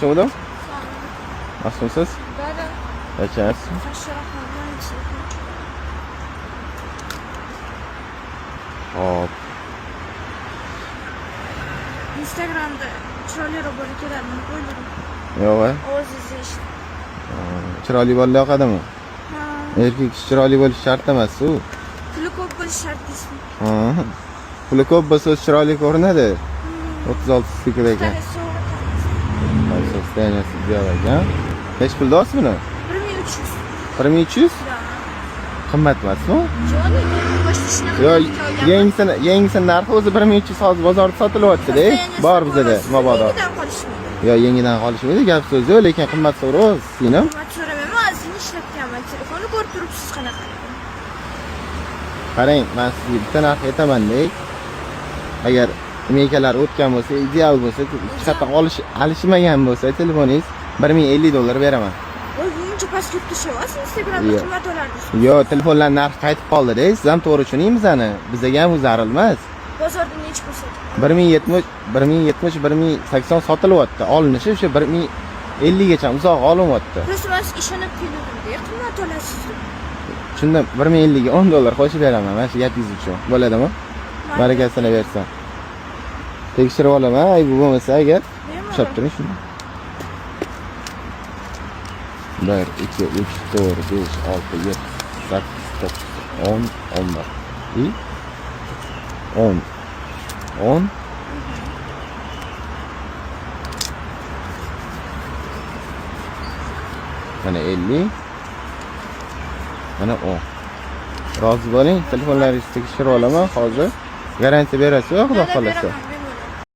Yaxshimidim? Yaxshimisiz? Да. Yashayapsiz? Hop. Instagramda chiroyli ro'bora keladimi? Qo'ydim. Yo'q. O'zingiz eshitdim. Chiroyli bola yoqadimi? Ha. Erkak kishi chiroyli bo'lishi shart emas-ku. Puli ko'p bo'lishi shart deysizmi? Ha. Puli ko'p bo'lsa chiroyli ko'rinadi. 36 sikir ekan. Sostoяние yo'q ekan. Hech pul dostmi? 1300. 1300? Qimmat emasmi? Yo'q, Yangisini narxi o'zi 1300 hozir bozorda sotilyapti-da. Bor bizada mabodo. Yo, yangidan qolishmaydi, gap so'zi, lekin qimmat so'raysiz, singlim. Qimmat so'ramayman, sizni ishlatganman, telefonni ko'rib turibsiz qanaqa. Qarang, men sizga bitta narx aytaman-da. Agar mekalar o'tgan bo'lsa, ideal bo'lsa, hech qatdan alishmagan bo'lsa, telefoningiz $1050 beraman. Voy, buncha pastga tushyapsiz, Instagramda qimmat olardingiz. Yo, telefonlar narxi qaytib qoldi-da. Siz ham to'g'ri tushuning bizani. Bizga ham o'zarilmas. Bozorda necha ko'rsatadi? 1080 sotilyapti. Olinishi o'sha 1050 gacha uzoq olinyapti. Biz ishonib kelgandim-da, qimmat olasiz. Shunda $1050 ga $10 qo'shib beraman. Mana shu gapingiz uchun. Bo'ladimi? Barakasini bersin. Tekshirib olaman, aybi bo'lmasa agar tushab turing shuni. 1 2 3 4 5 6 7 8 9 10 11 и 10 10 mana 50 mana 10. Rozi bo'ling, telefonlaringizni tekshirib olaman hozir. Garantiya berasiz, xudo xolasa.